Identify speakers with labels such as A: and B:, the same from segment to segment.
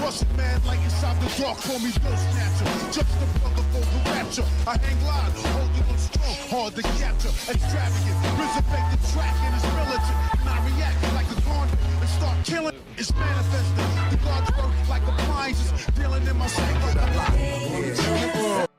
A: Russian man like inside the dark, call me Bill Snatcher. Just the brother for the rapture. I hang live, holding on strong, hard to capture. Extravagant, resurrect the track and it's militant. And I react like a garden and start killing. It's manifesting. The God's work like appliances, dealing in my sight like a lot.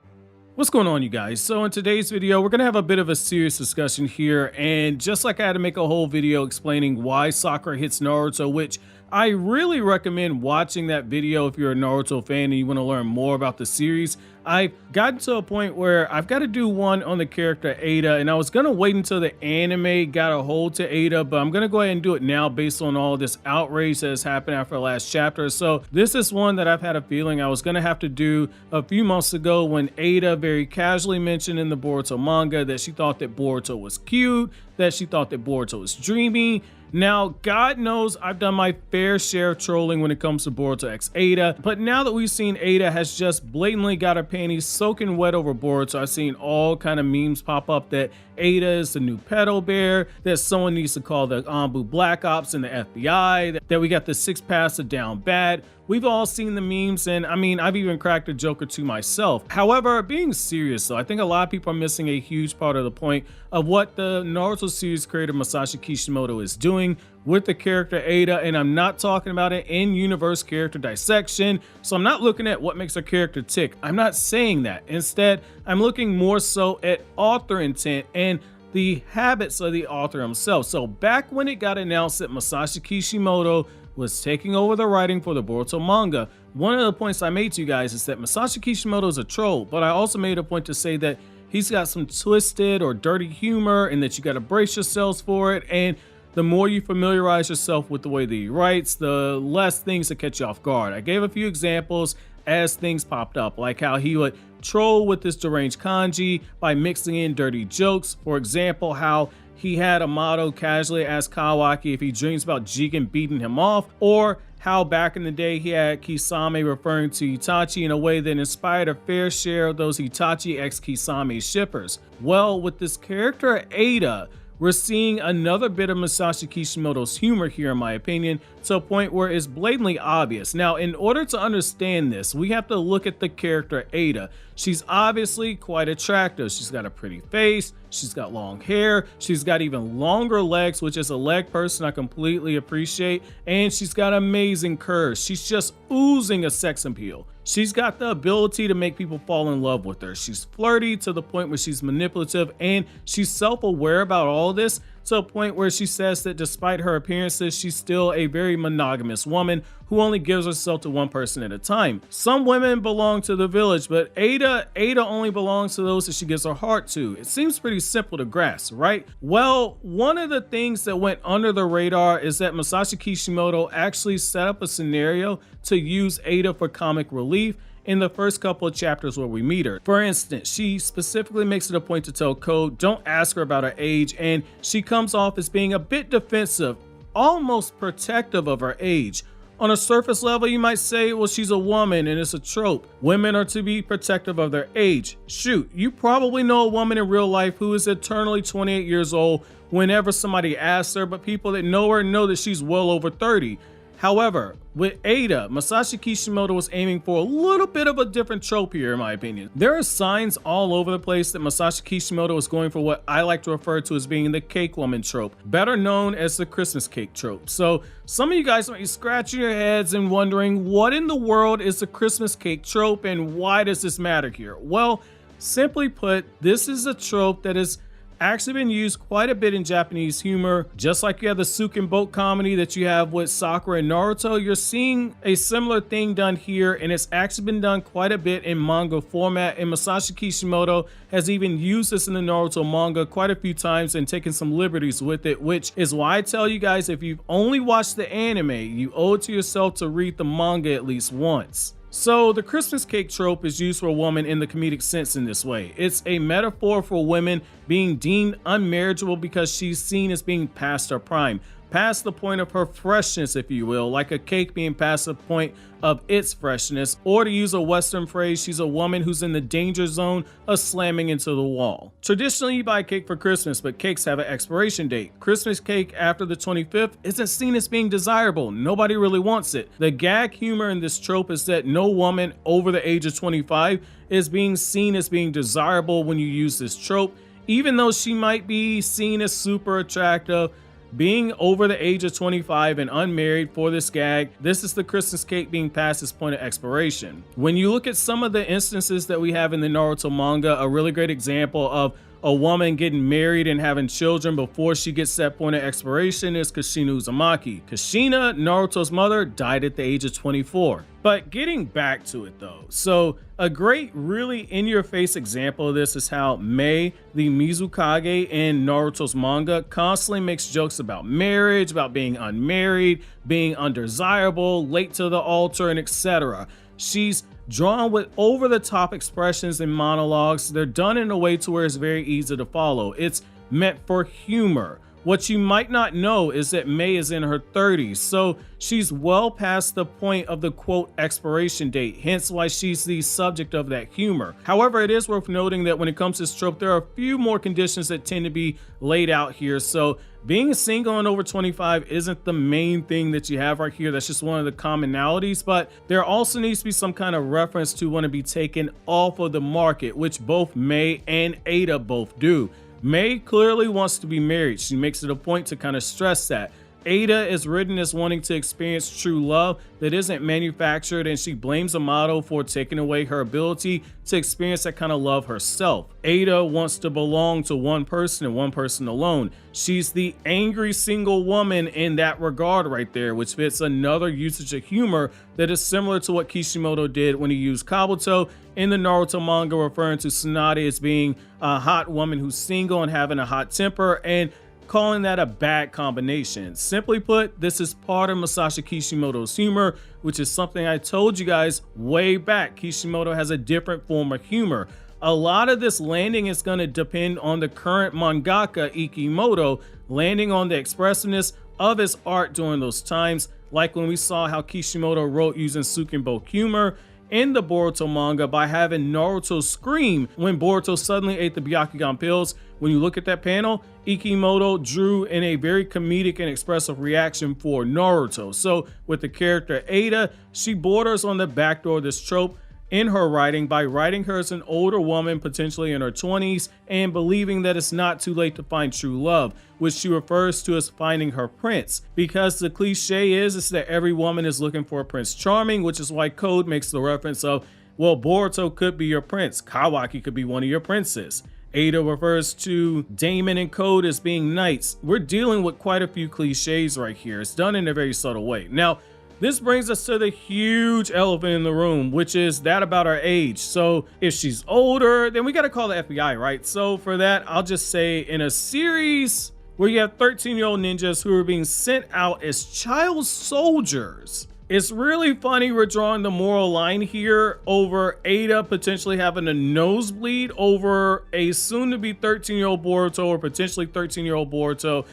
B: What's going on, you guys? So in today's video, we're going to have a bit of a serious discussion here, and just like I had to make a whole video explaining why Sakura hits Naruto, which I really recommend watching that video if you're a Naruto fan and you want to learn more about the series. I've gotten to a point where I've got to do one on the character Eida, and I was going to wait until the anime got a hold to Eida, but I'm going to go ahead and do it now based on all this outrage that has happened after the last chapter. So this is one that I've had a feeling I was going to have to do a few months ago when Eida very casually mentioned in the Boruto manga that she thought that Boruto was cute, that she thought that Boruto was dreamy. Now, God knows I've done my fair share of trolling when it comes to Boruto x Eida, but now that we've seen Eida has just blatantly got her panties soaking wet over Boruto, I've seen all kind of memes pop up that Eida is the new pedo bear, that someone needs to call the Anbu Black Ops and the FBI, that we got the 6 paths of down bad. We've all seen the memes, and I mean, I've even cracked a joke or two myself. However, being serious though, I think a lot of people are missing a huge part of the point of what the Naruto series creator Masashi Kishimoto is doing with the character Eida, and I'm not talking about an in-universe character dissection, so I'm not looking at what makes a character tick. I'm not saying that. Instead, I'm looking more so at author intent and the habits of the author himself. So back when it got announced that Masashi Kishimoto was taking over the writing for the Boruto manga, one of the points I made to you guys is that Masashi Kishimoto is a troll, but I also made a point to say that he's got some twisted or dirty humor and that you got to brace yourselves for it. And the more you familiarize yourself with the way that he writes, the less things that catch you off guard. I gave a few examples as things popped up, like how he would troll with this deranged kanji by mixing in dirty jokes. For example, how he had Amato casually ask Kawaki if he dreams about Jigen beating him off, or how back in the day he had Kisame referring to Itachi in a way that inspired a fair share of those Itachi x Kisame shippers. Well, with this character Eida, we're seeing another bit of Masashi Kishimoto's humor here, in my opinion, to a point where it's blatantly obvious. Now, in order to understand this, we have to look at the character Eida. She's obviously quite attractive. She's got a pretty face, she's got long hair, she's got even longer legs, which as a leg person I completely appreciate, and she's got amazing curves. She's just oozing a sex appeal. She's got the ability to make people fall in love with her. She's flirty to the point where she's manipulative, and she's self-aware about all this to a point where she says that despite her appearances, she's still a very monogamous woman who only gives herself to one person at a time. Some women belong to the village, but Eida only belongs to those that she gives her heart to. It seems pretty simple to grasp, right? Well, one of the things that went under the radar is that Masashi Kishimoto actually set up a scenario to use Eida for comic relief in the first couple of chapters where we meet her. For instance, she specifically makes it a point to tell Code, don't ask her about her age, and she comes off as being a bit defensive, almost protective of her age. On a surface level, you might say, well, she's a woman and it's a trope. Women are to be protective of their age. Shoot, you probably know a woman in real life who is eternally 28 years old whenever somebody asks her, but people that know her know that she's well over 30. However, with Eida, Masashi Kishimoto was aiming for a little bit of a different trope here, in my opinion. There are signs all over the place that Masashi Kishimoto is going for what I like to refer to as being the cake woman trope, better known as the Christmas cake trope. So some of you guys might be scratching your heads and wondering, what in the world is the Christmas cake trope and why does this matter here? Well, simply put, this is a trope that is actually been used quite a bit in Japanese humor. Just like you have the Suken boat comedy that you have with Sakura and Naruto, you're seeing a similar thing done here, and it's actually been done quite a bit in manga format, and Masashi Kishimoto has even used this in the Naruto manga quite a few times and taken some liberties with it, which is why I tell you guys, if you've only watched the anime, you owe it to yourself to read the manga at least once. So the Christmas cake trope is used for a woman in the comedic sense in this way. It's a metaphor for women being deemed unmarriageable because she's seen as being past her prime. past the point of her freshness, if you will, like a cake being past the point of its freshness, or to use a Western phrase, she's a woman who's in the danger zone of slamming into the wall. Traditionally, you buy cake for Christmas, but cakes have an expiration date. Christmas cake after the 25th isn't seen as being desirable. Nobody really wants it. The gag humor in this trope is that no woman over the age of 25 is being seen as being desirable when you use this trope, even though she might be seen as super attractive. Being over the age of 25 and unmarried for this gag, this is the Christmas cake being past its point of expiration. When you look at some of the instances that we have in the Naruto manga, a really great example of a woman getting married and having children before she gets that point of expiration is Kushina Uzumaki. Kushina, Naruto's mother, died at the age of 24. But getting back to it though, so a great, really in-your-face example of this is how Mei, the Mizukage in Naruto's manga, constantly makes jokes about marriage, about being unmarried, being undesirable, late to the altar, and etc. She's drawn with over-the-top expressions and monologues. They're done in a way to where it's very easy to follow. It's meant for humor. What you might not know is that Mei is in her 30s, so she's well past the point of the quote expiration date, hence why she's the subject of that humor. However, it is worth noting that when it comes to this trope, there are a few more conditions that tend to be laid out here. So being single and over 25 isn't the main thing that you have right here. That's just one of the commonalities, but there also needs to be some kind of reference to want to be taken off of the market, which both Mei and Eida both do. Mei clearly wants to be married. She makes it a point to kind of stress that. Eida is written as wanting to experience true love that isn't manufactured, and she blames Amato for taking away her ability to experience that kind of love herself. Eida wants to belong to one person and one person alone. She's the angry single woman in that regard right there, which fits another usage of humor that is similar to what Kishimoto did when he used Kabuto in the Naruto manga, referring to Tsunade as being a hot woman who's single and having a hot temper, and calling that a bad combination. Simply put, this is part of Masashi Kishimoto's humor, which is something I told you guys way back. Kishimoto has a different form of humor. A lot of this landing is going to depend on the current mangaka Ikimoto landing on the expressiveness of his art during those times, like when we saw how Kishimoto wrote using Sukenbo humor in the Boruto manga by having Naruto scream when Boruto suddenly ate the Byakugan pills. When you look at that panel, Ikimoto drew in a very comedic and expressive reaction for Naruto. So with the character Eida, she borders on the backdoor of this trope in her writing by writing her as an older woman, potentially in her 20s, and believing that it's not too late to find true love, which she refers to as finding her prince. Because the cliche is that every woman is looking for a Prince Charming, which is why Code makes the reference of, well, Boruto could be your prince, Kawaki could be one of your princes. Eida refers to Damon and Code as being knights. We're dealing with quite a few cliches right here. It's done in a very subtle way. Now, this brings us to the huge elephant in the room, which is that about her age. So if she's older, then we got to call the FBI, right? So for that, I'll just say in a series where you have 13-year-old ninjas who are being sent out as child soldiers, it's really funny we're drawing the moral line here over Eida potentially having a nosebleed over a soon-to-be 13-year-old Boruto or potentially 13-year-old Boruto,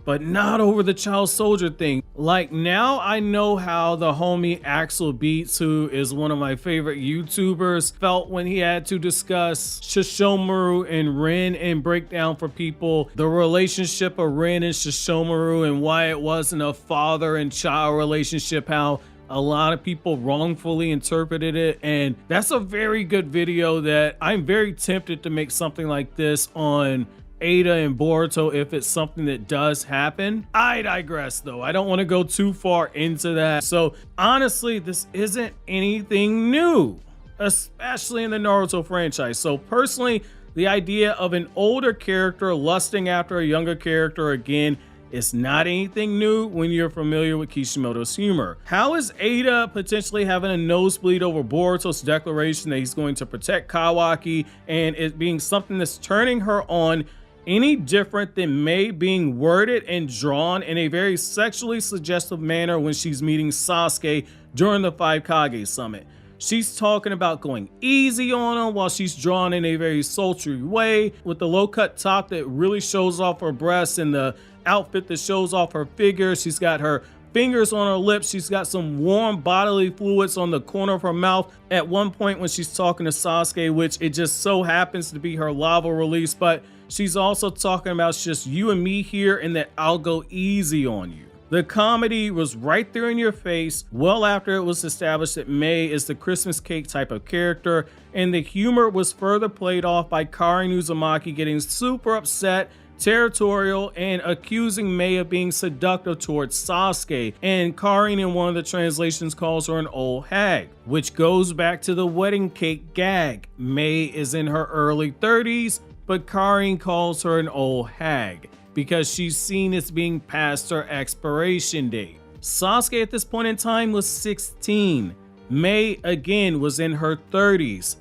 B: but not over the child soldier thing. Like, now I know how the homie Axel Beats, who is one of my favorite YouTubers, felt when he had to discuss Shishomaru and Rin and break down for people the relationship of Rin and Shishomaru and why it wasn't a father and child relationship, how a lot of people wrongfully interpreted it. And that's a very good video that I'm very tempted to make something like this on Eida and Boruto if it's something that does happen. I digress though. I don't want to go too far into that. So honestly, this isn't anything new, especially in the Naruto franchise. So personally, the idea of an older character lusting after a younger character again is not anything new when you're familiar with Kishimoto's humor. How is Eida potentially having a nosebleed over Boruto's declaration that he's going to protect Kawaki and it being something that's turning her on any different than Mei being worded and drawn in a very sexually suggestive manner when she's meeting Sasuke during the 5 Kage summit? She's talking about going easy on him while she's drawn in a very sultry way with the low-cut top that really shows off her breasts and the outfit that shows off her figure. She's got her fingers on her lips. She's got some warm bodily fluids on the corner of her mouth at one point when she's talking to Sasuke, which it just so happens to be her lava release. But she's also talking about it's just you and me here and that I'll go easy on you. The comedy was right there in your face well after it was established that Mei is the Christmas cake type of character, and the humor was further played off by Karin Uzumaki getting super upset, territorial, and accusing Mei of being seductive towards Sasuke, and Karin in one of the translations calls her an old hag, which goes back to the wedding cake gag. Mei is in her early 30s, but Karin calls her an old hag because she's seen as being past her expiration date. Sasuke at this point in time was 16. Mei again was in her 30s.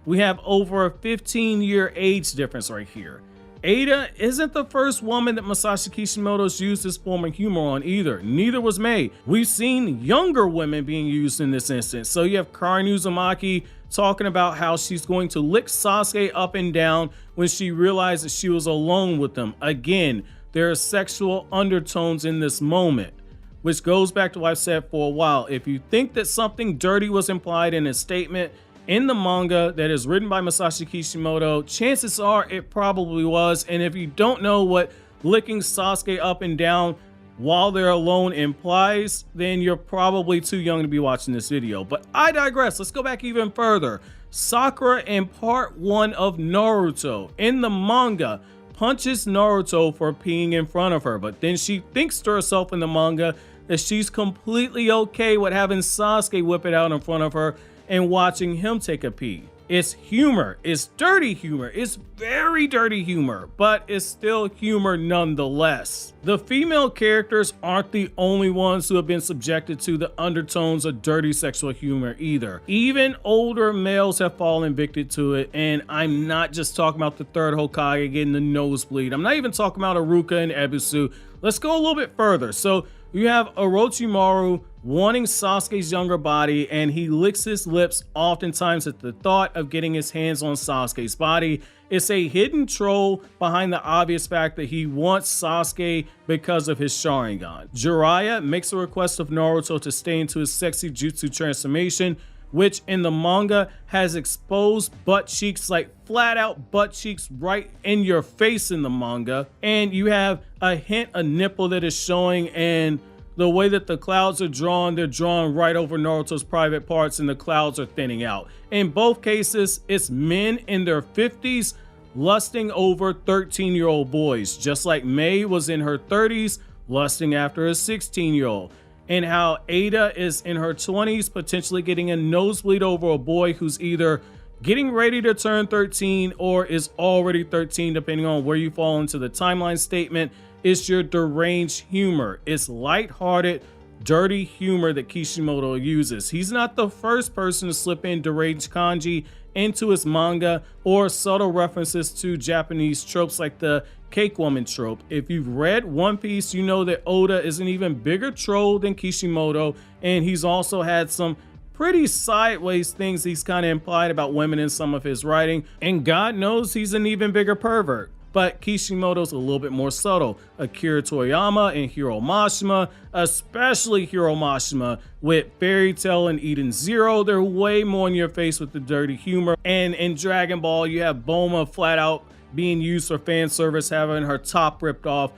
B: We have over a 15-year age difference right here. Eida isn't the first woman that Masashi Kishimoto's used this form of humor on either. Neither was Mei. We've seen younger women being used in this instance. So you have Karin Uzumaki talking about how she's going to lick Sasuke up and down when she realized that she was alone with him. Again, there are sexual undertones in this moment, which goes back to what I've said for a while. If you think that something dirty was implied in a statement in the manga that is written by Masashi Kishimoto, chances are it probably was. And if you don't know what licking Sasuke up and down while they're alone implies, then you're probably too young to be watching this video. But I digress. Let's go back even further. Sakura in part 1 of Naruto in the manga punches Naruto for peeing in front of her, but then she thinks to herself in the manga that she's completely okay with having Sasuke whip it out in front of her and watching him take a pee. It's humor. It's dirty humor. It's very dirty humor, but it's still humor nonetheless. The female characters aren't the only ones who have been subjected to the undertones of dirty sexual humor either. Even older males have fallen victim to it, and I'm not just talking about the third Hokage getting the nosebleed. I'm not even talking about Iruka and Ebisu. Let's go a little bit further. So you have Orochimaru wanting Sasuke's younger body, and he licks his lips oftentimes at the thought of getting his hands on Sasuke's body. It's a hidden troll behind the obvious fact that he wants Sasuke because of his Sharingan. Jiraiya makes a request of Naruto to stay into his sexy jutsu transformation, which in the manga has exposed butt cheeks, like flat out butt cheeks right in your face in the manga. And you have a hint, a nipple that is showing, and the way that the clouds are drawn, they're drawn right over Naruto's private parts and the clouds are thinning out. In both cases, it's men in their 50s lusting over 13-year-old boys, just like Mei was in her 30s lusting after a 16-year-old. And how Eida is in her 20s potentially getting a nosebleed over a boy who's either getting ready to turn 13 or is already 13, depending on where you fall into the timeline statement. It's your deranged humor. It's lighthearted, dirty humor that Kishimoto uses. He's not the first person to slip in deranged kanji into his manga or subtle references to Japanese tropes like the cake woman trope. If you've read One Piece, you know that Oda is an even bigger troll than Kishimoto, and he's also had some pretty sideways things he's kind of implied about women in some of his writing, and God knows he's an even bigger pervert. But Kishimoto's a little bit more subtle. Akira Toriyama and Hiro Mashima, especially Hiro Mashima with Fairy Tail and Eden Zero, they're way more in your face with the dirty humor. And in Dragon Ball, you have Bulma flat out being used for fan service, having her top ripped off,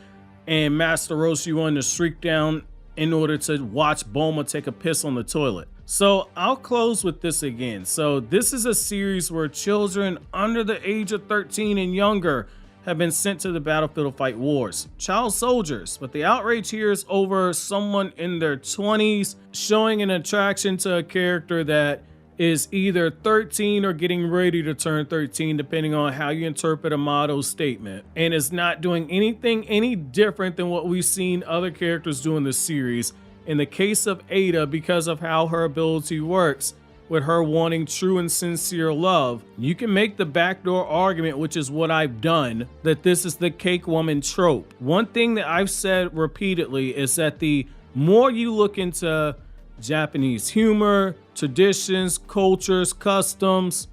B: and Master Roshi wanting to streak down in order to watch Bulma take a piss on the toilet. So I'll close with this again. So this is a series where children under the age of 13 and younger have been sent to the battlefield to fight wars. Child soldiers, but the outrage here is over someone in their 20s showing an attraction to a character that is either 13 or getting ready to turn 13, depending on how you interpret Amato's statement, and is not doing anything any different than what we've seen other characters do in the series. In the case of Eida, because of how her ability works, with her wanting true and sincere love, you can make the backdoor argument, which is what I've done, that this is the cake woman trope. One thing that I've said repeatedly is that the more you look into Japanese humor, traditions, cultures, customs.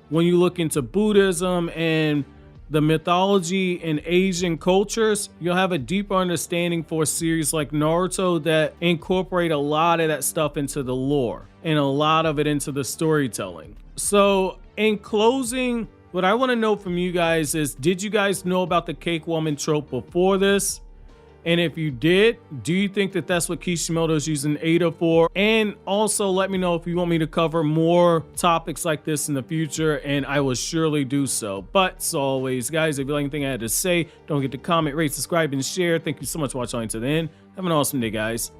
B: When you look into Buddhism and the mythology in Asian cultures, you'll have a deeper understanding for a series like Naruto that incorporate a lot of that stuff into the lore and a lot of it into the storytelling. So in closing, what I want to know from you guys is, did you guys know about the cake woman trope before this? And if you did, do you think that that's what Kishimoto's using Eida for? And also let me know if you want me to cover more topics like this in the future, and I will surely do so. But as always, guys, if you like anything I had to say, don't forget to comment, rate, subscribe, and share. Thank you so much for watching until the end. Have an awesome day, guys.